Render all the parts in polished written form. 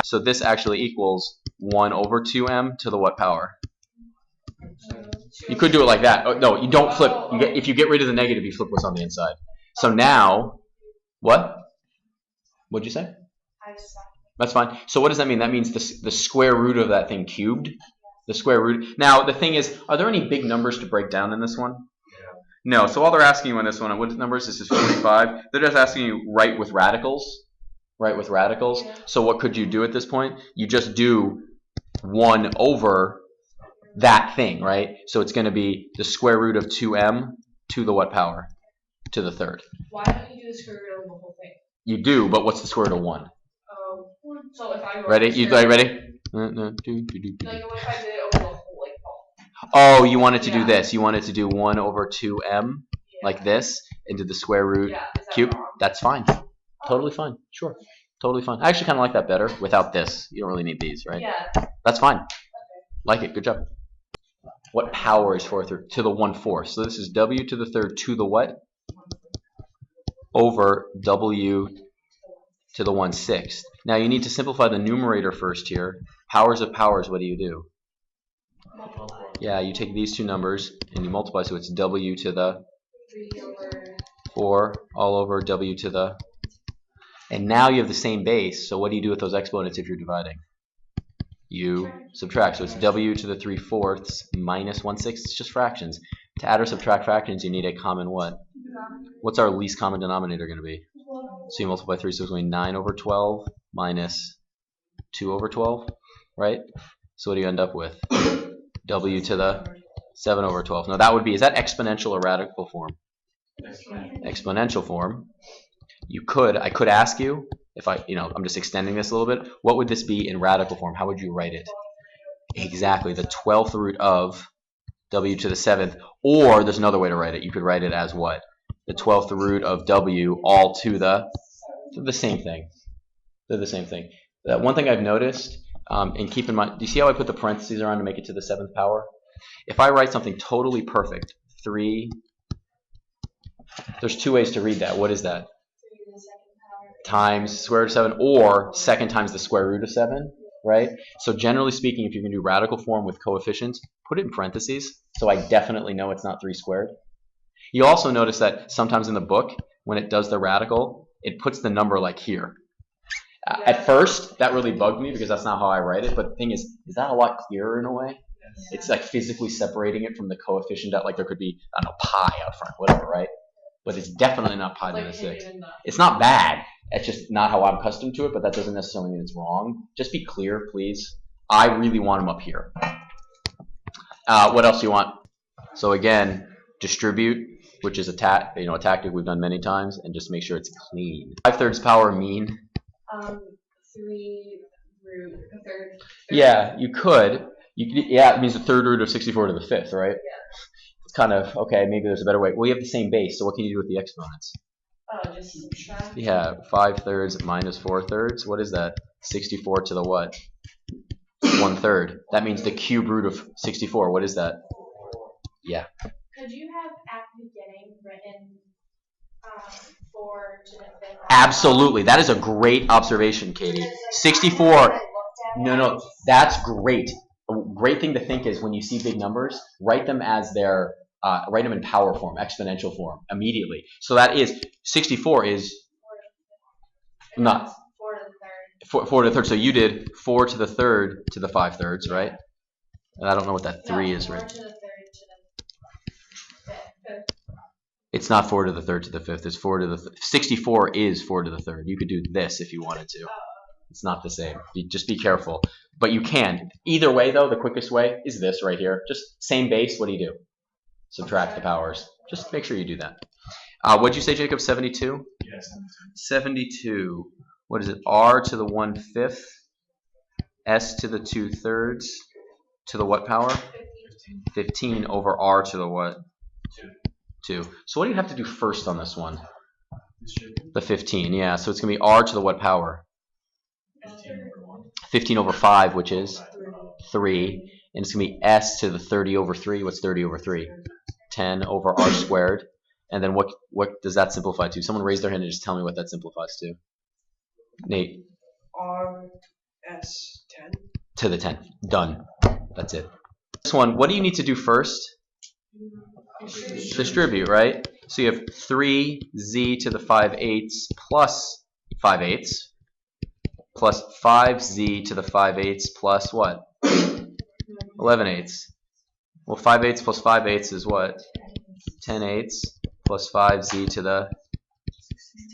So this actually equals 1 over 2m to the what power? You could do it like that. Oh, no, you don't flip. If you get rid of the negative, you flip what's on the inside. So now, what? What'd you say? That's fine. So what does that mean? That means the square root of that thing cubed. The square root. Now, the thing is, are there any big numbers to break down in this one? No. So all they're asking you on this one, what number is this? Is 45. They're just asking you write with radicals. Write with radicals. So what could you do at this point? You just do 1 over that thing, right? So it's going to be the square root of 2m to the what power? To the third. Why don't you do the square root of the whole thing? You do, but what's the square root of 1? So if I ready? You ready? Like what if I did it over the whole Oh, you wanted to do this. You wanted to do 1 over 2m like this into the square root cube. That's fine. Totally fine. Sure. Totally fine. I actually kind of like that better without this. You don't really need these, right? Yeah. That's fine. Like it. Good job. What power is 4 thirds? To the 1/4. So this is w to the third to the what? Over w to the 1/6. Now you need to simplify the numerator first here. Powers of powers, what do? Yeah, you take these two numbers and you multiply, so it's w to the 4 all over w to the... And now you have the same base, so what do you do with those exponents if you're dividing? You subtract. So it's w to the 3/4 minus 1/6. It's just fractions. To add or subtract fractions, you need a common what? What's our least common denominator going to be? So you multiply 3, so it's going to be 9 over 12 minus 2 over 12, right? So what do you end up with? W to the 7 over 12. Now that would be, is that exponential or radical form? Exponential form. I could ask you, if I'm just extending this a little bit, what would this be in radical form? How would you write it? Exactly, the 12th root of w to the 7th, or there's another way to write it. You could write it as what? The 12th root of w all to the same thing. They're the same thing. One thing I've noticed, and keep in mind, do you see how I put the parentheses around to make it to the 7th power? If I write something totally perfect, 3, there's two ways to read that. What is that? Times square root of 7, or second times the square root of 7, right? So generally speaking, if you can do radical form with coefficients, put it in parentheses, so I definitely know it's not 3 squared. You also notice that sometimes in the book, when it does the radical, it puts the number like here. At first, that really bugged me because that's not how I write it, but the thing is that a lot clearer in a way? It's like physically separating it from the coefficient that, like, there could be, I don't know, pi out front, whatever, right? But it's definitely not pi minus 6. It's not bad. It's just not how I'm accustomed to it, but that doesn't necessarily mean it's wrong. Just be clear, please. I really want them up here. What else do you want? So again, distribute, which is a tactic we've done many times, and just make sure it's clean. 5/3 power mean? 3 root a third. Yeah, you could. Yeah, it means the 3rd root of 64 to the 5th, right? Yeah. It's kind of, okay, maybe there's a better way. Well, you have the same base, so what can you do with the exponents? Oh, just subtract. Yeah, 5/3 minus 4/3. What is that? 64 to the what? 1/3. That means the cube root of 64. What is that? Yeah. Could you have at the beginning written 4 to the 5th? Absolutely. That is a great observation, Katie. 64. No, that's great. A great thing to think is when you see big numbers, write them as their write them in power form, exponential form, immediately. So that is 64 is not 4 to the 3rd. 4 to the 3rd. So you did 4 to the 3rd to the 5/3, right? And I don't know what that 3 is, right? 4 to the 3rd to the 5th. It's not 4 to the 3rd to the 5th. It's 4 to the 64 is 4 to the 3rd. You could do this if you wanted to. It's not the same. Just be careful. But you can. Either way, though, the quickest way is this right here. Just same base. What do? Subtract the powers. Just make sure you do that. What did you say, Jacob? 72? Yes. 72. What is it? R to the 1/5. S to the 2/3. To the what power? 15 over R to the what? 2. So what do you have to do first on this one? The 15. Yeah. So it's going to be R to the what power? 15 over 5, which is 3. And it's going to be S to the 30 over 3. What's 30 over 3? 10 over R squared. And then what does that simplify to? Someone raise their hand and just tell me what that simplifies to. Nate. R S10. To the 10th. Done. That's it. This one, what do you need to do first? Distribute, right? So you have 3z to the 5/8 plus 5/8 plus 5z to the 5/8 plus what? 11/8. Well, 5/8 plus 5/8 is what? 10/8 plus 5z to the...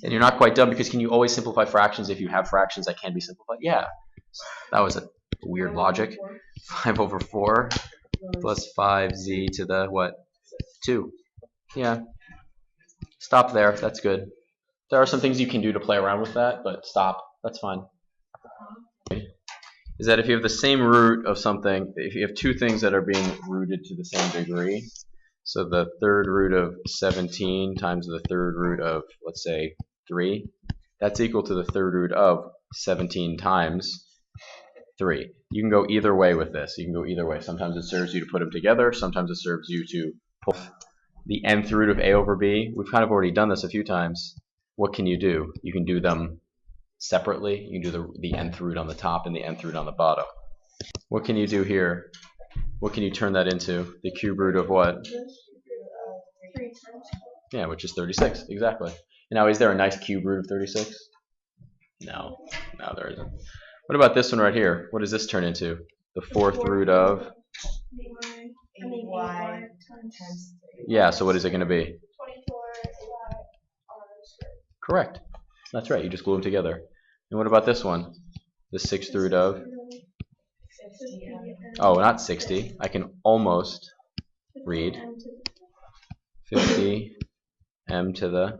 And you're not quite done because can you always simplify fractions if you have fractions that can be simplified? Yeah. That was a weird logic. 5/4 plus 5z to the what? 2. Yeah. Stop there. That's good. There are some things you can do to play around with that, but stop. That's fine. Is that if you have the same root of something, if you have two things that are being rooted to the same degree, so the third root of 17 times the third root of, let's say, 3, that's equal to the third root of 17 times 3. You can go either way with this. You can go either way. Sometimes it serves you to put them together. Sometimes it serves you to pull the nth root of a over b. We've kind of already done this a few times. What can you do? You can do them separately. You can do the nth root on the top and the nth root on the bottom. What can you do here? What can you turn that into? The cube root of what? 3 times 12. Yeah, which is 36. Exactly. Now, is there a nice cube root of 36? No. No, there isn't. What about this one right here? What does this turn into? The fourth root of? y times 3. Yeah, so what is it going to be? 24 y r squared. Correct. That's right. You just glue them together. And what about this one? The sixth root of? Oh, not 60. I can almost read 50 m to the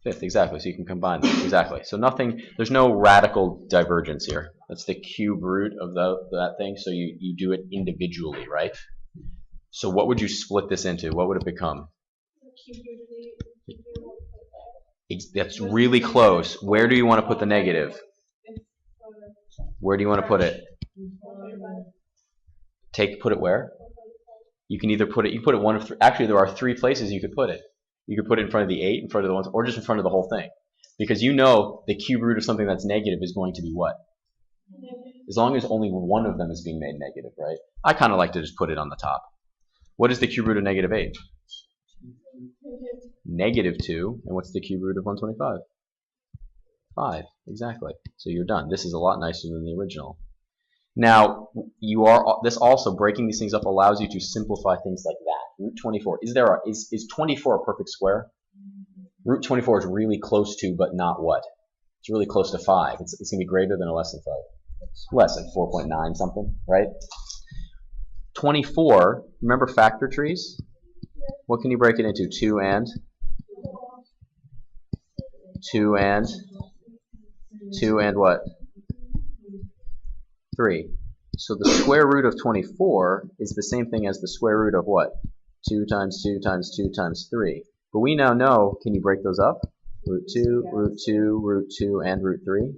5th. Exactly. So you can combine them. Exactly. So nothing, there's no radical divergence here. That's the cube root of that thing. So you do it individually, right? So what would you split this into? What would it become? That's really close. Where do you want to put the negative? Where do you want to put it? Put it where? You can either put it, you put it one of three. Actually, there are 3 places you could put it. You could put it in front of the 8, in front of the 1s, or just in front of the whole thing. Because you know the cube root of something that's negative is going to be what? As long as only one of them is being made negative, right? I kind of like to just put it on the top. What is the cube root of negative 8? Negative 2. And what's the cube root of 125? 5. Exactly. So you're done. This is a lot nicer than the original. Now, this also, breaking these things up allows you to simplify things like that. Root 24. Is 24 a perfect square? Root 24 is really close to, but not what? It's really close to 5. It's going to be greater than or less than 5. Less than 4.9 something, right? 24, remember factor trees? What can you break it into? 2 and? 2 and? 2 and what? 3. So the square root of 24 is the same thing as the square root of what? 2 times 2 times 2 times 3. But we now know, can you break those up? Root 2, root 2, root 2, and root 3.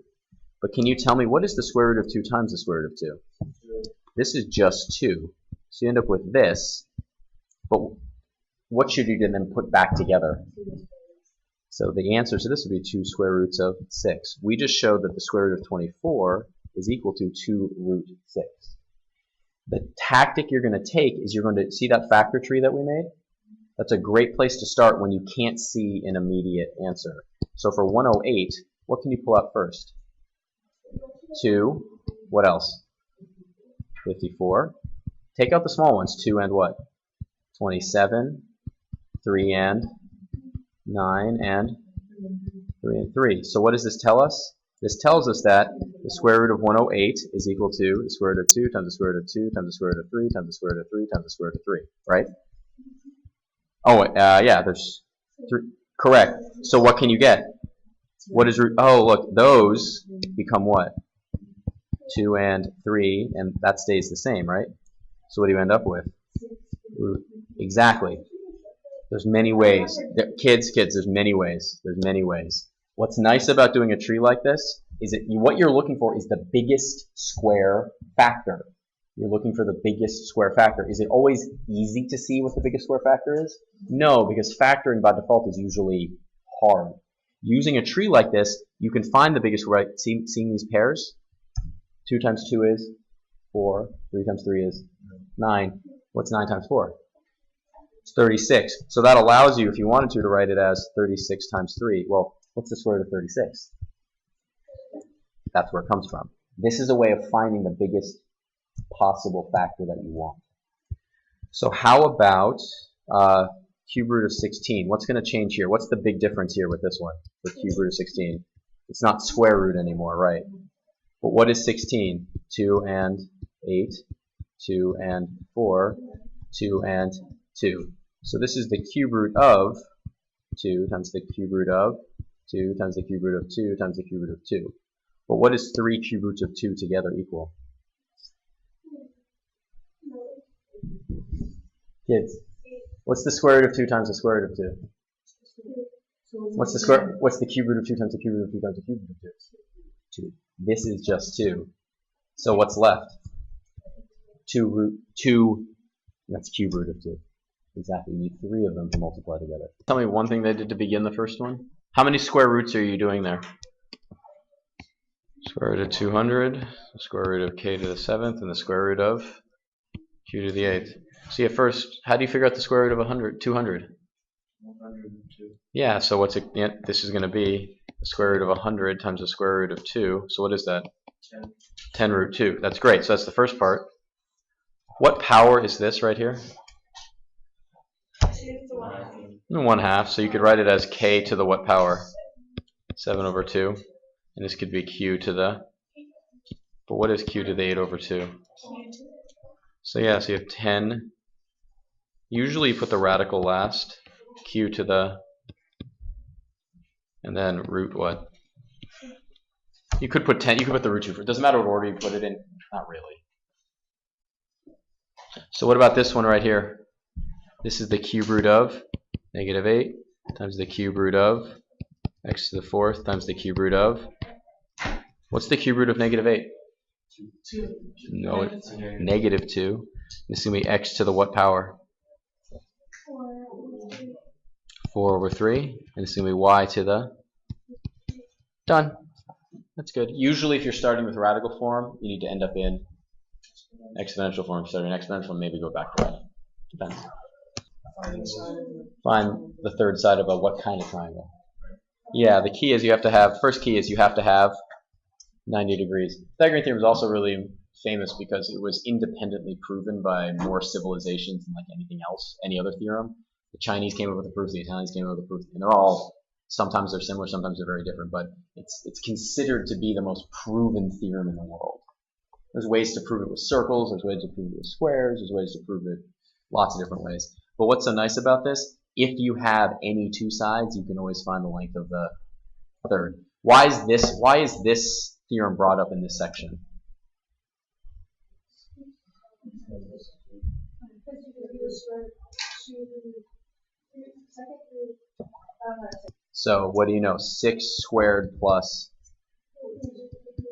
But can you tell me, what is the square root of 2 times the square root of 2? This is just 2. So you end up with this. But what should you then put back together? So the answer to this would be 2 square roots of 6. We just showed that the square root of 24 is equal to 2 root 6. The tactic you're going to take is you're going to see that factor tree that we made? That's a great place to start when you can't see an immediate answer. So for 108, what can you pull out first? 2. What else? 54. Take out the small ones. 2 and what? 27. 3 and 9 and 3 and 3. So what does this tell us? This tells us that the square root of 108 is equal to the square root of 2 times the square root of 2 times the square root of 3 times the square root of 3 times the square root of 3, right? Oh, yeah, there's 3. Correct. So what can you get? What is root? Oh, look, those become what? 2 and 3, and that stays the same, right? So what do you end up with? Root. Exactly. There's many ways. Kids, there's many ways. There's many ways. What's nice about doing a tree like this is that what you're looking for is the biggest square factor. You're looking for the biggest square factor. Is it always easy to see what the biggest square factor is? No, because factoring by default is usually hard. Using a tree like this, you can find the biggest square. Seeing these pairs? 2 times 2 is 4. 3 times 3 is 9. What's 9 times 4? It's 36. So that allows you, if you wanted to write it as 36 times 3. Well, what's the square root of 36? That's where it comes from. This is a way of finding the biggest possible factor that you want. So how about cube root of 16? What's going to change here? What's the big difference here with this one, with cube root of 16? It's not square root anymore, right? But what is 16? 2 and 8, 2 and 4, 2 and 2. So this is the cube root of 2 times the cube root of 2 times the cube root of 2 times the cube root of 2. But what is 3 cube roots of 2 together equal? Kids, what's the square root of 2 times the square root of 2? What's the cube root of 2 times the cube root of 2 times the cube root of 2? 2. This is just 2. So what's left? 2, that's cube root of 2. Exactly, you need 3 of them to multiply together. Tell me one thing they did to begin the first one. How many square roots are you doing there? Square root of 200, the square root of k to the 7th, and the square root of q to the 8th. See, at first, how do you figure out the square root of 100? 200? 102. Yeah, so what's it? Yeah, this is going to be the square root of 100 times the square root of 2. So what is that? 10. 10 root 2. That's great. So that's the first part. What power is this right here? 1/2. So you could write it as k to the what power? 7 over 2. And this could be q to the, but what is q to the 8 over 2? So yeah, so you have 10. Usually you put the radical last. Q to the, and then root what? You could put 10, you could put the root 2. It doesn't matter what order you put it in. Not really. So what about this one right here? This is the cube root of -8 times the cube root of x to the 4th times the cube root of, what's the cube root of -8? 2. No, it's -2. This is going to be x to the what power? 4 over 3. And it's going to be y to the, done. That's good. Usually if you're starting with radical form, you need to end up in exponential form. If you're starting in exponential, maybe go back to radical. Depends. Find the third side of a what kind of triangle. Yeah, the key is you have to have, first key is you have to have 90 degrees. Pythagorean theorem is also really famous because it was independently proven by more civilizations than like anything else, any other theorem. The Chinese came up with the proof, the Italians came up with the proof, and they're all, sometimes they're similar, sometimes they're very different, but it's considered to be the most proven theorem in the world. There's ways to prove it with circles, there's ways to prove it with squares, there's ways to prove it lots of different ways. But what's so nice about this, if you have any two sides, you can always find the length of the third. Why is this theorem brought up in this section? So what do you know? 6 squared plus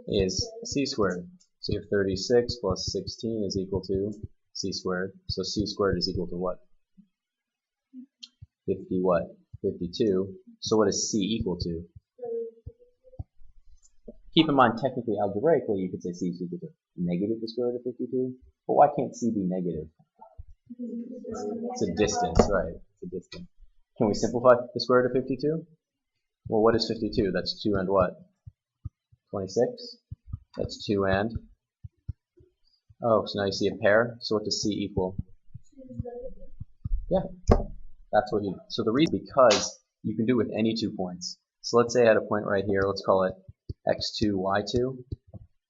is c squared. So you have 36 plus 16 is equal to c squared. So c squared is equal to what? 50 what? 52. So what is c equal to? Keep in mind, technically, algebraically, you could say c is equal to negative the square root of 52. But why can't c be negative? It's a distance, right? It's a distance. Can we simplify the square root of 52? Well, what is 52? That's 2 and what? 26? That's 2 and? Oh, so now you see a pair. So what does c equal? Yeah, that's what you, so the reason, because you can do it with any 2 points. So let's say I had a point right here. Let's call it x2, y2.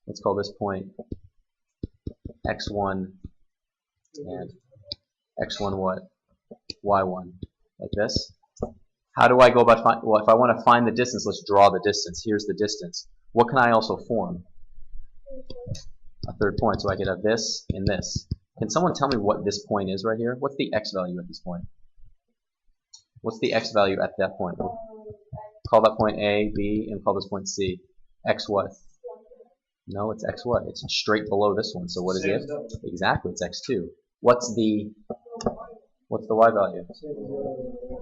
Let's call this point x1 and x1 what? y1. Like this. How do I go about finding, well, if I want to find the distance, let's draw the distance. Here's the distance. What can I also form? A third point. So I could have this and this. Can someone tell me what this point is right here? What's the x value at this point? What's the x value at that point? We'll call that point A, B, and call this point C. X what? No, it's x what? It's straight below this one. So what is it? Exactly, it's x2. What's the y value?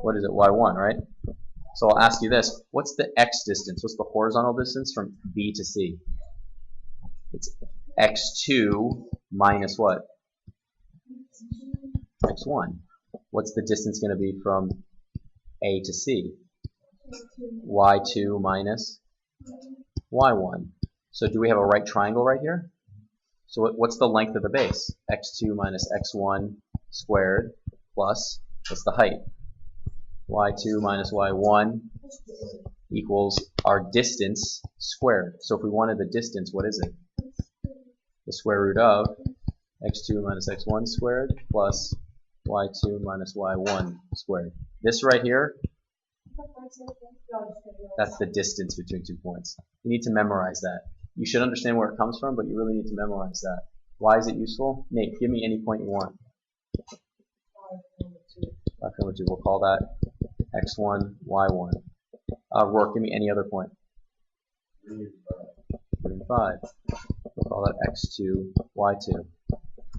What is it? y1, right? So I'll ask you this. What's the x distance? What's the horizontal distance from B to C? It's x2 minus what? x1. What's the distance going to be from A to C? y2 minus y1. So do we have a right triangle right here? So what's the length of the base? x2 minus x1 squared plus, what's the height? y2 minus y1 equals our distance squared. So if we wanted the distance, what is it? The square root of x2 minus x1 squared plus y2 minus y1 squared. This right here, that's the distance between 2 points. You need to memorize that. You should understand where it comes from, but you really need to memorize that. Why is it useful? Nate, give me any point you want. 5.2. We'll call that x1, y1. Rourke, give me any other point. 5. We'll call that x2, y2.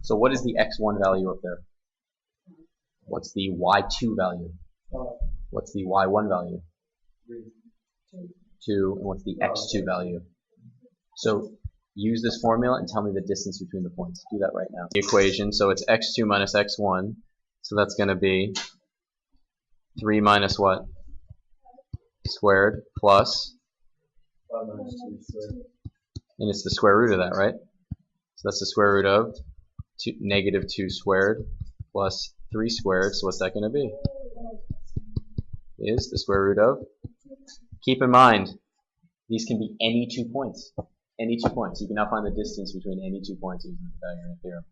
So what is the x1 value up there? What's the y2 value? What's the y1 value? 2. And what's the x2 value? So use this formula and tell me the distance between the points. Do that right now. The equation, so it's x2 minus x1. So that's going to be 3 minus what? Squared plus, 5 minus 2 squared. and it's the square root of that, right? So that's the square root of negative 2 squared plus 3 squared. So what's that going to be? Is the square root of? Keep in mind, these can be any 2 points. Any 2 points. You can now find the distance between any 2 points using the Pythagorean theorem.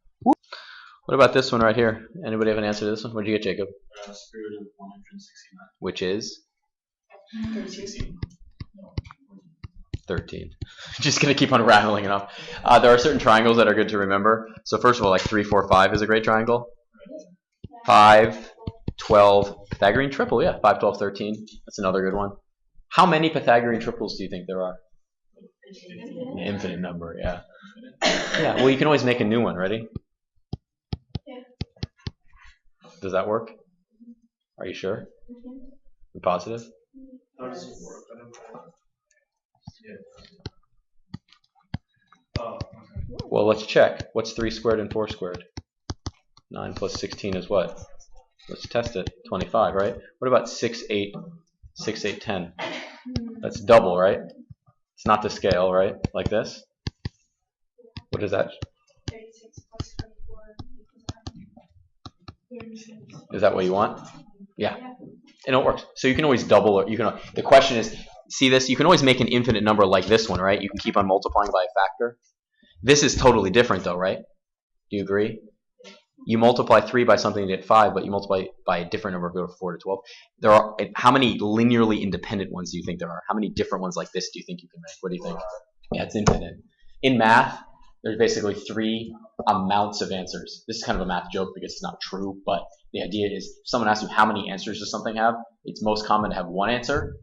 What about this one right here? Anybody have an answer to this one? What did you get, Jacob? Square root of 169. Which is 16. No. 13. Just going to keep on rattling it off. There are certain triangles that are good to remember. So first of all, like 3, 4, 5 is a great triangle. 5, 12, Pythagorean triple, yeah. 5, 12, 13. That's another good one. How many Pythagorean triples do you think there are? An infinite number, yeah. Yeah, well, you can always make a new one. Ready? Yeah. Does that work? Are you sure? You're positive? How does it work? I don't know. Yeah. Well, let's check. What's 3 squared and 4 squared? 9 plus 16 is what? Let's test it. 25, right? What about 6, 8, 6, 8, 10? That's double, right? It's not to scale, right? Like this. What is that? 36 plus 24 Is that what you want? Yeah. And it works. So you can always double or you can. The question is, see this? You can always make an infinite number like this one, right? You can keep on multiplying by a factor. This is totally different though, right? Do you agree? You multiply 3 by something to get 5, but you multiply by a different number, go to 4 to 12. There are, how many linearly independent ones do you think there are? How many different ones like this do you think you can make? What do you think? Yeah, it's infinite. In math, there's basically 3 amounts of answers. This is kind of a math joke because it's not true, but the idea is if someone asks you how many answers does something have, it's most common to have 1 answer,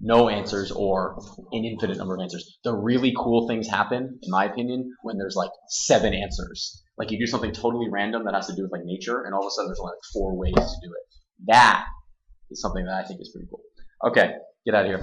no answers, or an infinite number of answers. The really cool things happen, in my opinion, when there's like 7 answers. Like you do something totally random that has to do with like nature, and all of a sudden there's only like 4 ways to do it. That is something that I think is pretty cool. Okay, get out of here.